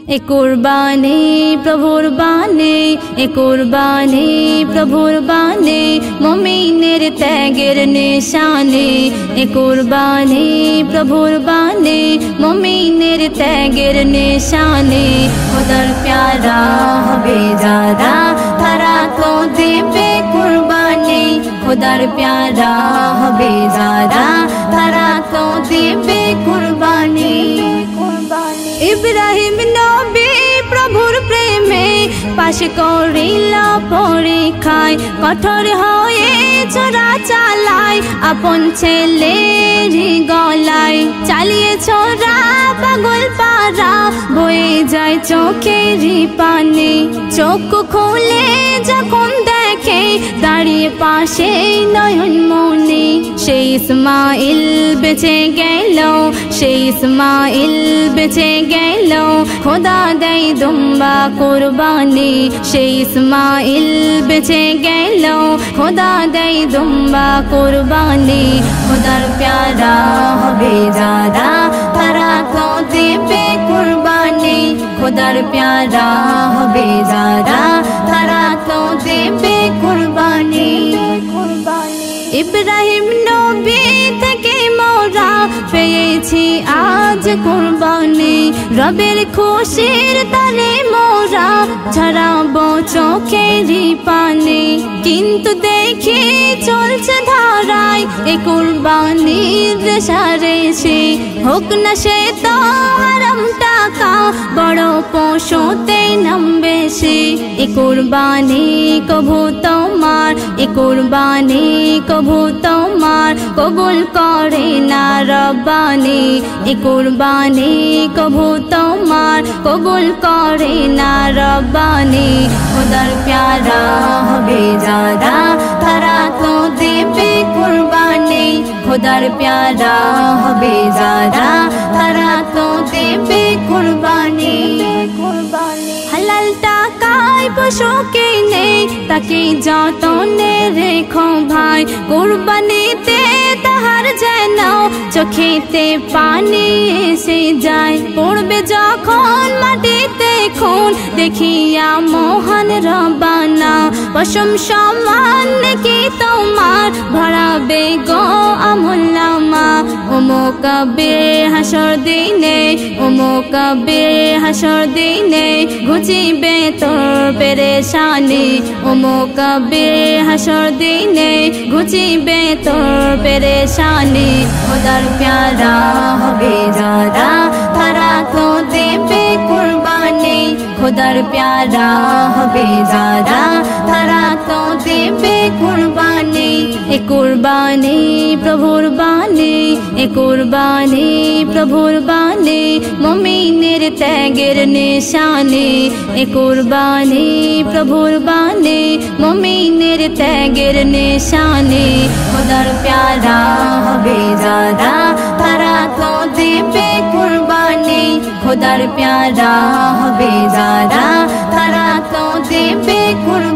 ए कुर्बानी प्रभुर बानी, ए कुर्बानी प्रभुर बानी, मुमिनेर त्यागेर निशानी। ए कुर्बानी प्रभुर बानी, मुमिनेर त्यागेर निशानी। खुदार प्यारा हबे जारा, तारा तो देबे कुर्बानी। खुदार प्यारा हबे जारा, तारा तो देबे कुर्बानी। इब्राहिम नबी प्रभुर प्रेमे पाश करिल परीक्षाय, कठोर हये चोरा चालाय आपन छेलेर गलाय। चालिए छोरा पागल पारा बয়ে যায় চোখের পানি। চোখ খুলে যখন দেখে দাঁড়িয়ে পাশে নয়ন মনি। সেই ইসমাইল বেঁচে গেল, সেই ইসমাইল বেঁচে গেল, খোদা দেয় দুম্বা কুরবানি। সেই ইসমাইল বেঁচে গেল, খোদা দেয় দুম্বা কুরবানি। খোদার প্যারা হবে যারা, তারা তো দেবে কুরবানি। খোদার প্যারা হবে যারা, তারা তো দেবে কুরবানি। ইব্রাহিম নবী থেকে মোরা পেয়েছি আজ কুরবানি। রবের খুশির তারে মোরা ছড়াবো চোখের পানি। কিন্তু দেখি চলছে ধারায় এ কুরবানির রেশারেশি। হোক না সে তো হারাম টাকা, বড় পশুতে নাম বেশি। এ কুরবানি কভু তোমার, এ কুরবানি কভু তোমার কবুল করে না রব্বানি। এ কুরবানি কভু তোমার কবুল করে না রব্বানি। খোদার প্যারা হবে যারা, তারা তো দেবে কুরবানি। খোদার প্যারা হবে যারা, তারা তো দেবে কুরবানি। হালাল টাকায় পশু কিনে তাকে যতনে রেখো ভাই। কুরবানিতে তাহার যেন চোখেতে পানি এসে যায়। পড়বে যখন মাটিতে খুন দেখিয়া মহান রব্বানা। পশম সমান কি তোমার ভরাবে গো আমুল্লামা। ও মোকাব্বির হাসর দিনে, ও মোকাব্বির হাসর দিনে ঘুচিবে তোর পেরেশানি। ও মোকাব্বির হাসর দিনে ঘুচিবে তোর পেরেশানি। খোদার প্যারা হবে যারা, তারা তো দেবে কুরবানি। খোদার প্যারা হবে যারা, তারা তো দেবে কুরবানি। এ কুরবানি প্রভুর বাণী, এ কুরবানি প্রভুর বাণী, মুমিনের ত্যাগের নিশানি। এ কুরবানি প্রভুর বাণী, মুমিনের ত্যাগের নিশানি। খোদার প্যারা হবে যারা, তারা তো দেবে কুরবানি। খোদার প্যারা হবে যারা, তারা তো দেবে কুরবানি।